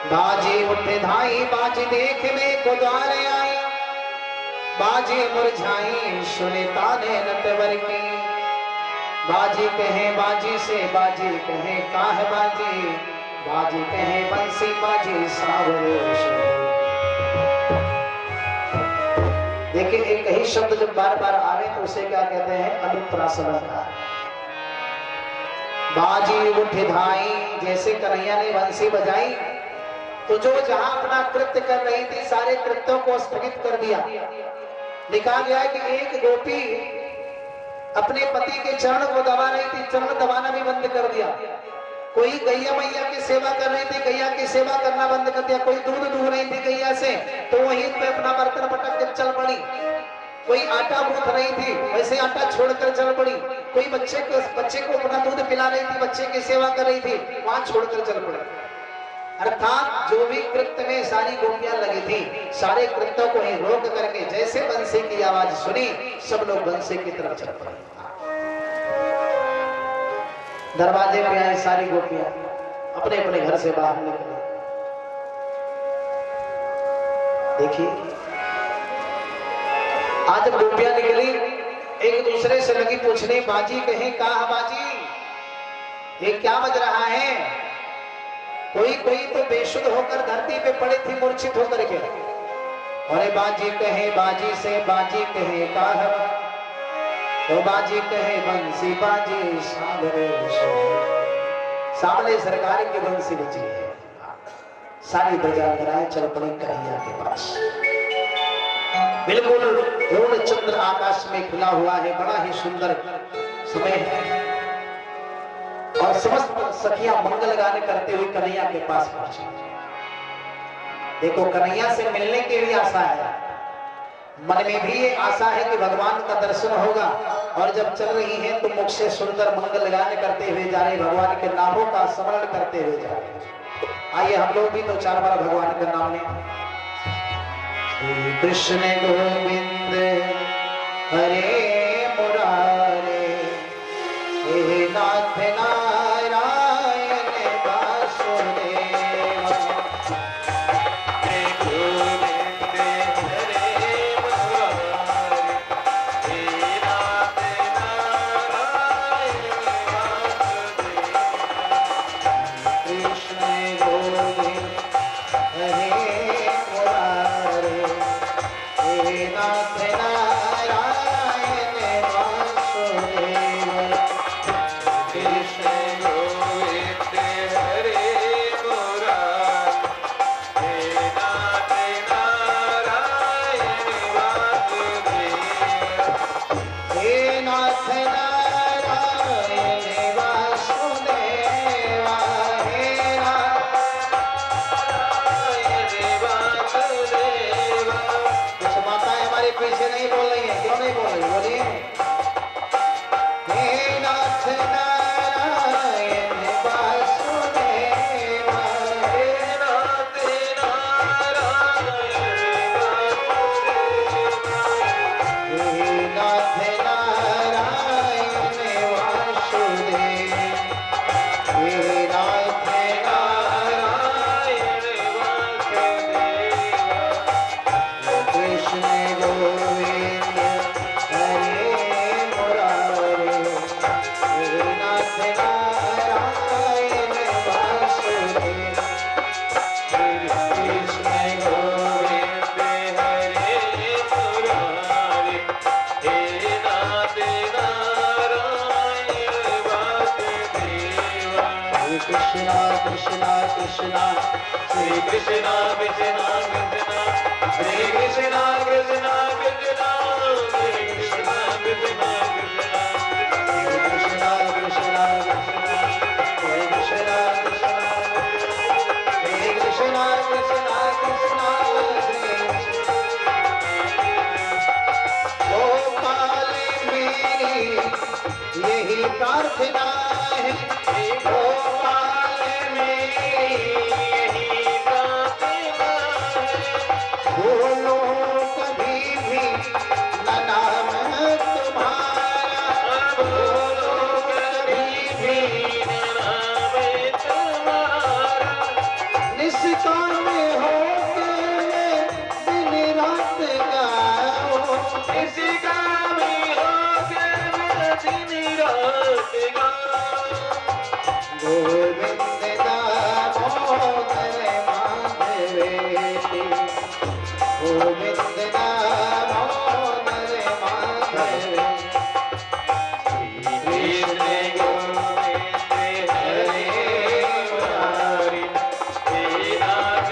बाजी उठे धाई, बाजी देखने को द्वारे आई, बाजी मुरझाई सुने ताने नटवर की, बाजी कहे बाजी से बाजी कहे काह बाजी, बाजी कहे बंसी बाजी सावरे। देखिए, एक ही शब्द जब बार बार आवे तो उसे क्या कहते हैं? अनुप्रास अलंकार। बाजी उठ धाई, जैसे कन्हैया ने बंसी बजाई तो जो जहां अपना कृत्य कर रही थी सारे कृत्यों को स्थगित कर दिया। लिखा गया है कि एक गोपी अपने पति के चरण को दबा रही थी, चरण दबाना भी बंद कर दिया। कोई गैया मैया की सेवा कर रही थी, गैया की सेवा करना बंद कर दिया। कोई दूध दूह रही थी गैया से, तो वहीं पे अपना बर्तन पटक के चल पड़ी। कोई आटा गूंथ रही थी, वैसे आटा छोड़कर चल पड़ी। कोई बच्चे को अपना दूध पिला रही थी, बच्चे की सेवा कर रही थी, वहां छोड़कर चल पड़ी। अर्थात जो भी कृत्य में सारी गोपियां लगी थी, सारे कृत्यों को ही रोक करके जैसे बंसी की आवाज सुनी, सब लोग बंसी की तरफ चल पड़े। दरवाजे पे आई सारी गोपियां, अपने अपने घर से बाहर निकली। देखिए, आज गोपियां निकली, एक दूसरे से लगी पूछने, बाजी कहीं कहा बाजी, ये क्या बज रहा है? कोई तो बेशुद्ध होकर धरती पे पड़ी थी, मूर्छित होकर के। अरे बाजी कहे बाजी से, बाजी कहे काहा, तो बाजी कहे बंसी बाजी सामने सरकार की बंसी बजी है। सारी बजागराएं चल पड़ी कन्हैया के पास। बिल्कुल पूर्ण चंद्र आकाश में खुला हुआ है, बड़ा ही सुंदर समय है और समस्त सखियां मंगल गान करते हुए कन्हैया के पास पहुंची। देखो, कन्हैया से मिलने की भी आशा है, मन में भी ये आशा है कि भगवान का दर्शन होगा। और जब चल रही हैं तो मुख से सुंदर मंगल गान करते हुए जा रहे, भगवान के नामों का स्मरण करते हुए जा रहे। आइए हम लोग भी तो 4 बार भगवान का नाम लें। श्री कृष्ण गोविंद हरे मुरारे, हे नाथ नारायण वासुदेव, हे गोविंद हरे मुरारे, हे नाथ नारायण वासुदेव, कृष्ण गोविंद हरे मुरारे, हे नाथ नारायण वासुदेव, कृष्ण गोविंद हरे मुरारे, हे नाथ नारायण वासुदेव, हे नाथ नारायण वासुदेव, हे नारायण वासुदेव। कुछ माताएं हमारे पीछे नहीं बोल रही है, क्यों नहीं बोल रही? बोलिए, हे नाथ नारायण वासुदेव, हे नाथ नारायण वासुदेव, हे नाथ नारायण वासुदेव, हे नाथ नारायण वासुदेव, कृष्ण गोविंद हरे मुरारे, हे नाथ नारायण वासुदेव, कृष्ण गोविंद हरे मुरारे, हे नाथ नारायण वासुदेव। कृष्णा कृष्णा कृष्णा, श्री कृष्णा कृष्णा कृष्णा, श्री कृष्णा कृष्णा कृष्णा, श्री कृष्णा कृष्णा कृष्णा, श्री कृष्णा कृष्णा कृष्णा, श्री कृष्णा कृष्णा, श्री कृष्णा कृष्णा कृष्णा, गोपाल मेरी यही प्रार्थना है, गोपाल मेरी यही प्रार्थना है, बोलो कभी भी न नाम तुम्हारा, बोलो कभी भी न नाम तुम्हारा, निष्काम हो के दिन रात गाओ, निष्काम हो के दिन रात गाओ, गोविंद दामोदर माधवेति, गोविंद दामोदर माधवेति, कृष्ण गोविंद हरे मुरारी, हे नाथ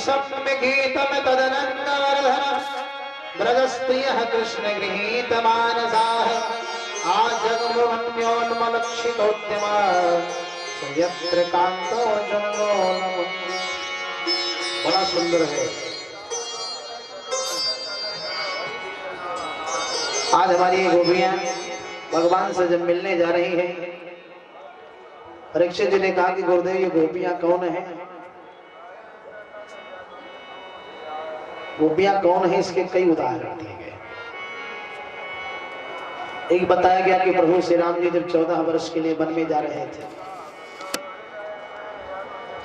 गीतम तदनंदवर्धन ब्रजस्त्रियः कृष्ण गृहीत मानसाः आजगमन्योन्मलक्षितोद्यम यत्र कांतो जंगो नमो। बड़ा सुंदर है। आज हमारी गोपियां भगवान से जब मिलने जा रही हैं, परीक्षित जी ने कहा कि गुरुदेव ये गोपियां कौन है? गोपियां कौन है इसके कई उदाहरण दिए गए। एक बताया गया कि प्रभु श्री राम जी जब 14 वर्ष के लिए वन में जा रहे थे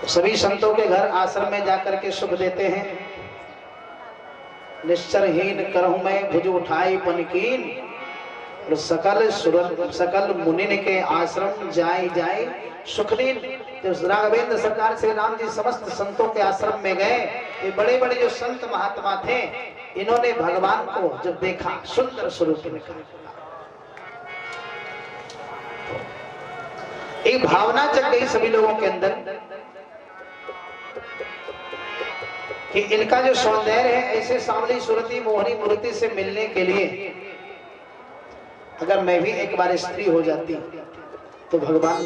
तो सभी संतों के घर आश्रम में जाकर के सुख देते हैं। निश्चरहीन करहूं मैं भुज उठाई पनकीन और सकल मुनिन के आश्रम जाए जाए सुखदीन। जब राघवेंद्र सरकार श्री राम जी समस्त संतों के आश्रम में गए, ये बड़े बड़े जो संत महात्मा थे, इन्होंने भगवान को जब देखा सुंदर स्वरूप देखा, एक भावना जग गई सभी लोगों के अंदर कि इनका जो सौंदर्य है, ऐसे सांवली सुरती मोहनी मूर्ति से मिलने के लिए अगर मैं भी एक बार स्त्री हो जाती तो भगवान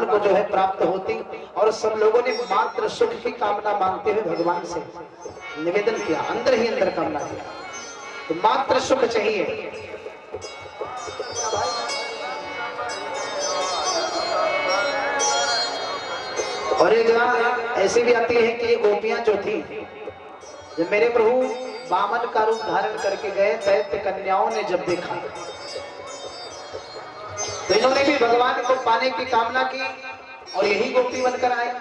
को जो है प्राप्त होती। और सब लोगों ने मात्र सुख की कामना मांगते हुए भगवान से निवेदन किया, अंदर ही अंदर कामना किया, तो मात्र सुख चाहिए। और एक जगह ऐसी भी आती है कि ये गोपियां जो थी, जब मेरे प्रभु वामन का रूप धारण करके गए, दैत्य कन्याओं ने जब देखा तो इन्होंने भी भगवान को पाने की कामना की और यही गोपी बनकर आए।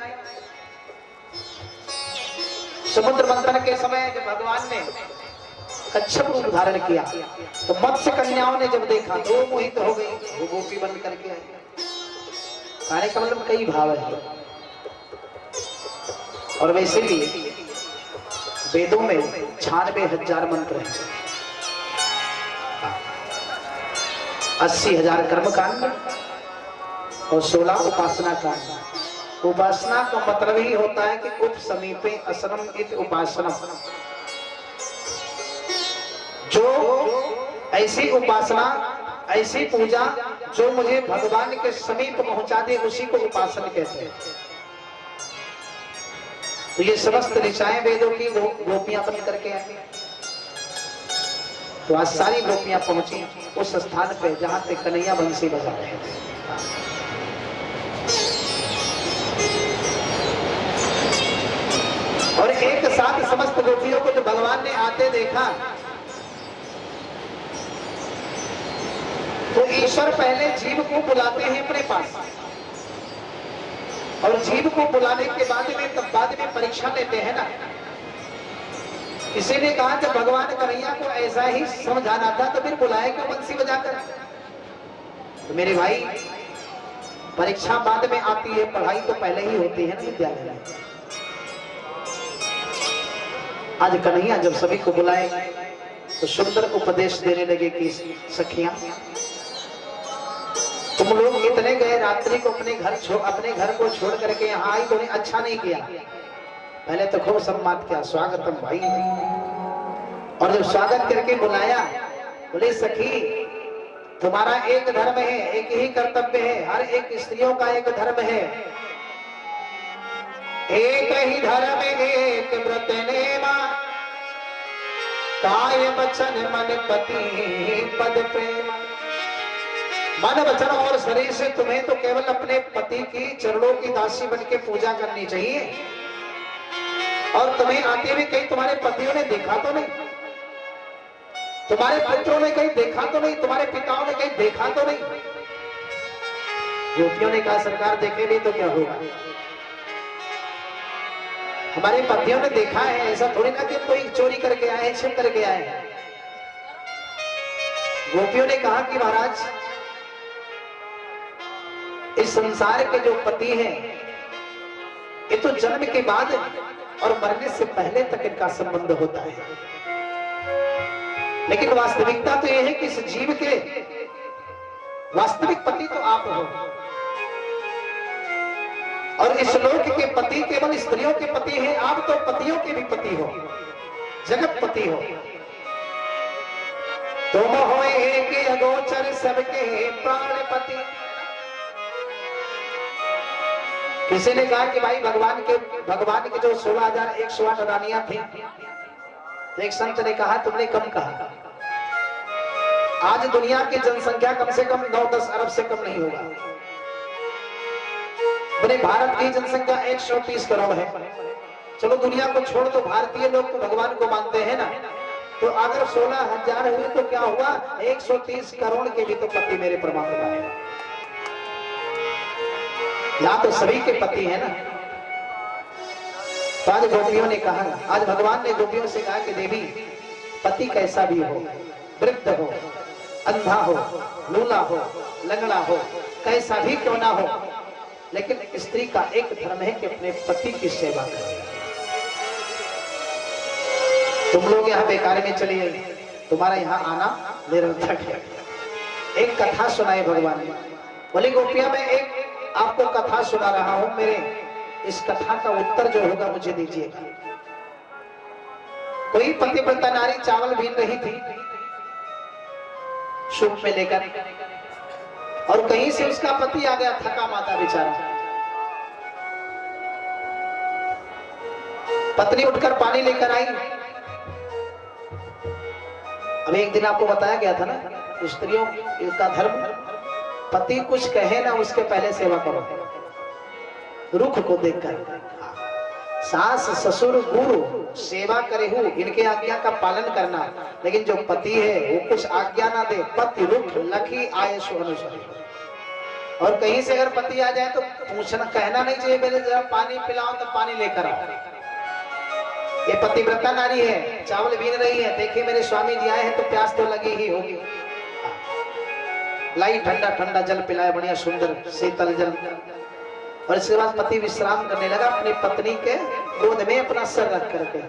समुद्र मंथन के समय जब भगवान ने कच्छप रूप धारण किया तो मत्स्य कन्याओं ने जब देखा तो मोहित हो गई, वो गोपी बन करके आई। कहने का मतलब कई भाव है। और वैसे भी वेदों में 96,000 मंत्र हैं, 80,000 कर्म कांड और 16 उपासना कांड। उपासना का मतलब ही होता है कि उप समीपे असनम इत उपासना, जो ऐसी उपासना ऐसी पूजा जो मुझे भगवान के समीप पहुंचा दे, उसी को उपासना कहते हैं। तो ये समस्त ऋचाएं वेदों की गोपियां बन करके आई। तो आज सारी गोपियां पहुंची उस स्थान पे जहां पे कन्हैया बंसी बजा रहे थे। और एक साथ समस्त गोपियों को जब भगवान ने आते देखा तो ईश्वर पहले जीव को बुलाते हैं अपने पास, और जीव को बुलाने के बाद में परीक्षा लेते हैं ना। इसीलिए कहा जब भगवान कन्हैया को ऐसा ही समझाना था तो फिर बुलाए क्यों बंसी बजाकर। तो मेरे भाई, परीक्षा बाद में आती है, पढ़ाई तो पहले ही होती है ना विद्यालय में। आज कन्हैया जब सभी को बुलाए तो सुंदर उपदेश देने लगे कि सखियां, तुम लोग इतने गए रात्रि को अपने घर को छोड़ करके यहाँ आई, तो अच्छा नहीं किया। पहले तो खूब सम्मान किया, स्वागतम भाई। और जब स्वागत करके बुलाया, बोले सखी तुम्हारा एक धर्म है, एक ही कर्तव्य है, हर एक स्त्रियों का एक धर्म है। एक ही धर्म एक व्रत नेमा, काय वचन मन पति पद प्रेम। मन वचन और शरीर से तुम्हें तो केवल अपने पति की चरणों की दासी बन के पूजा करनी चाहिए। और तुम्हें आते हुए कहीं तुम्हारे पतियों ने देखा तो नहीं, तुम्हारे पुत्रों ने कहीं देखा तो नहीं, तुम्हारे पिताओं ने कहीं देखा तो नहीं। गोपियों ने कहा सरकार देखे नहीं तो क्या होगा, हमारे पतियों ने देखा है, ऐसा थोड़ी ना कि कोई चोरी करके आए, छिप करके आए। गोपियों ने कहा कि महाराज इस संसार के जो पति हैं ये तो जन्म के बाद और मरने से पहले तक इनका संबंध होता है, लेकिन वास्तविकता तो यह है कि इस जीव के वास्तविक पति तो आप हो। और इस लोक के पति केवल स्त्रियों के पति हैं, आप तो पतियों के भी पति हो, जगत पति हो। तुम हो एक अगोचर सबके प्राणपति। किसी ने कहा कि भाई भगवान के जो 16,108 रानियां थी, तो एक संत ने कहा तुमने कम कहा। आज दुनिया की जनसंख्या कम से कम 9-10 अरब से कम नहीं होगा। अपने भारत की जनसंख्या 130 करोड़ है। चलो दुनिया को छोड़ दो, भारतीय लोग तो भगवान को मानते हैं ना, तो अगर 16,000 हुए तो क्या हुआ, 130 करोड़ के भी तो पति मेरे परमात्मा है। यहाँ तो सभी के पति है ना। तो आज गोपियों ने कहा, आज भगवान ने गोपियों से कहा कि देवी पति कैसा भी हो, वृद्ध हो, अंधा हो, लूला हो, लंगड़ा हो, कैसा भी क्यों ना हो, लेकिन स्त्री का एक धर्म है कि अपने पति की सेवा करे। तुम लोग यहाँ बेकार में चलिए, तुम्हारा यहाँ आना निरर्थक है। एक कथा सुनाए भगवान ने। बोली गोपिया मैं एक आपको कथा सुना रहा हूं, मेरे इस कथा का उत्तर जो होगा मुझे दीजिएगा। कोई पतिव्रता नारी चावल बीन रही थी सूप में लेकर, और कहीं से उसका पति आ गया, थका माता बेचारा। पत्नी उठकर पानी लेकर आई। अब एक दिन आपको बताया गया था ना, स्त्रियों का धर्म, पति कुछ कहे ना उसके पहले सेवा करो, रुख को देखकर। सास ससुर गुरु सेवा करे हूँ, इनके आज्ञा का पालन करना, लेकिन जो पति है वो कुछ आज्ञा ना दे। पति रुख लखी आये सो अनुसार। और कहीं से अगर पति आ जाए तो पूछना, कहना नहीं चाहिए मेरे जरा पानी पिलाओ तो पानी लेकर आओ। ये पतिव्रता नारी है, चावल बीन रही है, देखिए मेरे स्वामी जी आए हैं तो प्यास तो लगी ही होगी। लाई ठंडा ठंडा जल पिलाया, बढ़िया सुंदर शीतल जल। और इसके बाद पति विश्राम करने लगा अपनी पत्नी के गोद में अपना सर रख करके,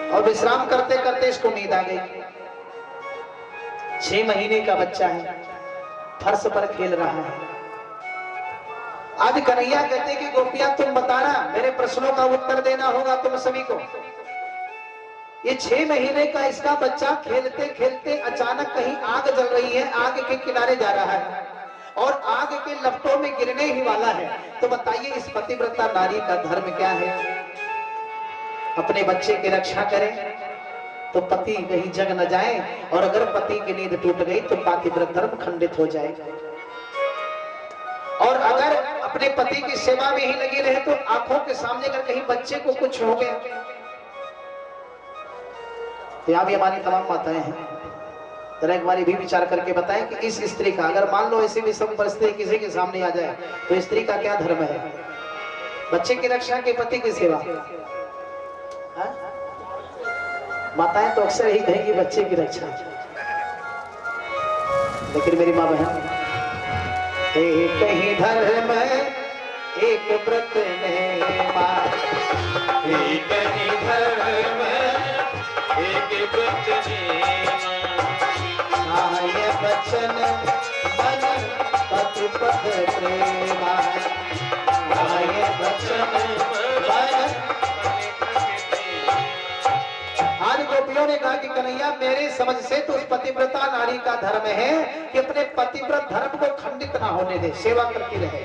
और विश्राम करते करते इसको नींद आ गई। 6 महीने का बच्चा है, फर्श पर खेल रहा है। आज कन्हैया कहते कि गोपियां तुम बताना, मेरे प्रश्नों का उत्तर देना होगा तुम सभी को। ये 6 महीने का इसका बच्चा खेलते खेलते अचानक कहीं आग जल रही है, आग के किनारे जा रहा है और आग के लपटों में गिरने ही वाला है। तो बताइए इस पतिव्रता नारी का धर्म क्या है? अपने बच्चे की रक्षा करे तो पति कहीं जग न जाए, और अगर पति की नींद टूट गई तो पतिव्रत धर्म खंडित हो जाएगा। और अगर अपने पति की सेवा में ही लगी रहे तो आंखों के सामने अगर कहीं बच्चे को कुछ हो गया, तो यहाँ भी हमारी तमाम माताएं हैं, जरा एक बार भी विचार करके बताएं कि इस स्त्री का अगर मान लो ऐसी विषम परिस्थिति किसी के सामने आ जाए तो स्त्री का क्या धर्म है? बच्चे की रक्षा के पति की सेवा। माताएं तो अक्सर यही कहेंगी बच्चे की रक्षा, लेकिन मेरी माँ बहन, एक ही धर्म एक व्रत नेमा, एक ही धर्म एक व्रत नेमा, आय बचन मन पति पद प्रेमा, आय बचन मन। आज गोपियों ने कहा कि कन्हैया मेरे समझ से तो उस पतिव्रता नारी का धर्म है कि अपने पतिव्रत धर्म को खंडित ना होने दे, सेवा करती रहे।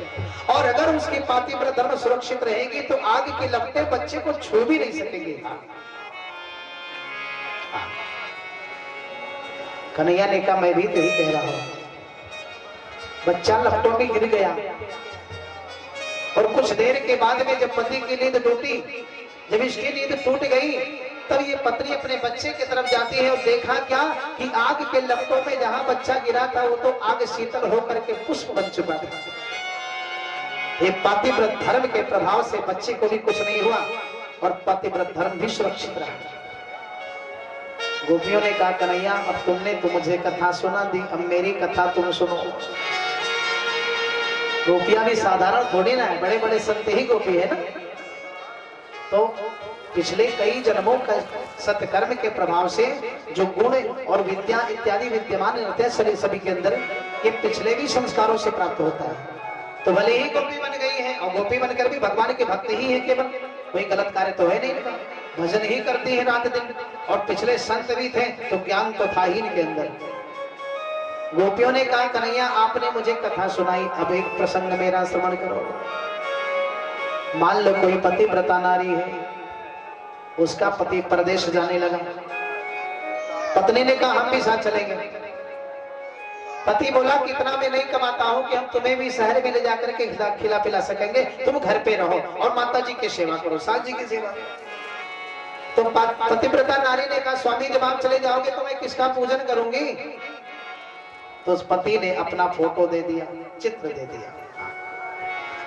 और अगर उसकी पतिव्रत धर्म सुरक्षित रहेगी तो आग की लपटें बच्चे को छू भी नहीं सकेंगे। कन्हैया ने कहा मैं भी तो ही कह रहा हूं। बच्चा लपटों में गिर गया और कुछ देर के बाद में जब पति की नींद टूटी, जब इसकी नींद टूट गई, तब ये पत्नी अपने बच्चे की तरफ जाती है और देखा क्या कि आग के लपटों में जहां बच्चा गिरा था वो तो आग शीतल होकर के पुष्प बन चुका था। ये पतिव्रत धर्म के प्रभाव से बच्चे को भी कुछ नहीं हुआ और पतिव्रत धर्म भी सुरक्षित रहा। गोपियों ने कहा कन्हैया अब तुमने तो मुझे कथा सुना दी, अब मेरी कथा तुम सुनो। गोपियां भी साधारण थोड़ी ना है, बड़े बड़े संत ही गोपी है ना। तो पिछले कई जन्मों का सत्कर्म के प्रभाव से जो गुण और विद्या इत्यादि विद्यमान रहते हैं शरीर सभी के अंदर, ये पिछले भी संस्कारों से प्राप्त होता है। तो भले ही गोपी बन गई है और गोपी बनकर भी भगवान के भक्त ही है केवल, कोई गलत कार्य तो है नहीं इनका, भजन ही करती है रात दिन। और पिछले संत भी थे तो ज्ञान तो था ही इनके अंदर। गोपियों ने कहा कन्हैया आपने मुझे कथा सुनाई, अब एक प्रसंग मेरा श्रवण करो। मान लो कोई पतिव्रता नारी है, उसका पति परदेश जाने लगा, पत्नी ने कहा हम भी साथ चलेंगे। पति बोला कितना मैं नहीं कमाता हूं कि हम तुम्हें भी शहर में ले जाकर के खिला पिला सकेंगे, तुम घर पे रहो और माता जी की सेवा करो, सास जी की सेवा। तो पतिव्रता नारी ने कहा स्वामी जब आप चले जाओगे तो मैं किसका पूजन करूंगी? तो उस पति ने अपना फोटो दे दिया, चित्र दे दिया।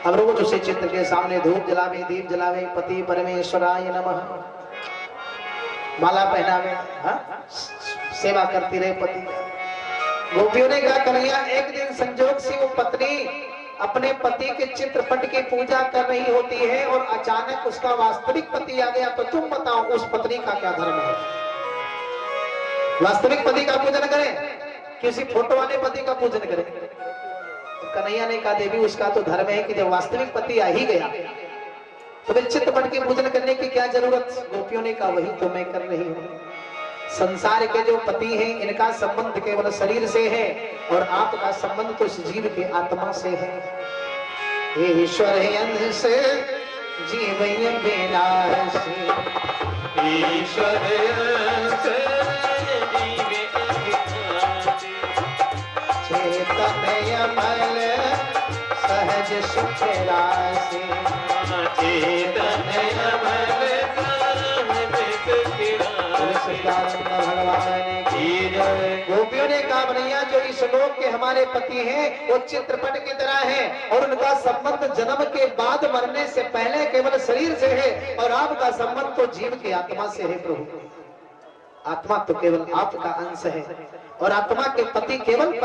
अब रोज उसे चित्र के सामने धूप जलावे, दीप जलावे, पति परमेश्वराय नमः, माला पहनावे, सेवा करती रहे पति। गोपियों ने कहा कन्हैया एक दिन संजोग से वो पत्नी अपने पति के चित्रपट की पूजा कर रही होती है और अचानक उसका वास्तविक पति आ गया, तो तुम बताओ उस पत्नी का क्या धर्म है? वास्तविक पति का पूजन करें, किसी फोटो वाले पति का पूजन करें? कन्हैया ने कहा देवी उसका तो धर्म है कि जब वास्तविक पति आ ही गया तो फिर चित्रपट की पूजन करने की क्या जरूरत? गोपियों ने कहा वही तो मैं कर रही हूँ। संसार के जो पति हैं इनका संबंध केवल शरीर से है और आपका संबंध तो इस जीव के आत्मा से है। हे ईश्वर अंश जीव विनाशी, ईश्वर अंश जीव अविनाशी, चेतन अमल सहज सुख राशि, चेतन अमल भगवान की जय। गोपियों ने कहा भैया जो इस लोक के हमारे पति हैं वो चित्रपट की तरह हैं और उनका संबंध जन्म के बाद मरने से पहले केवल शरीर से है और आपका संबंध तो जीव की आत्मा से है। प्रभु आत्मा तो केवल आपका अंश है और आत्मा के पति केवल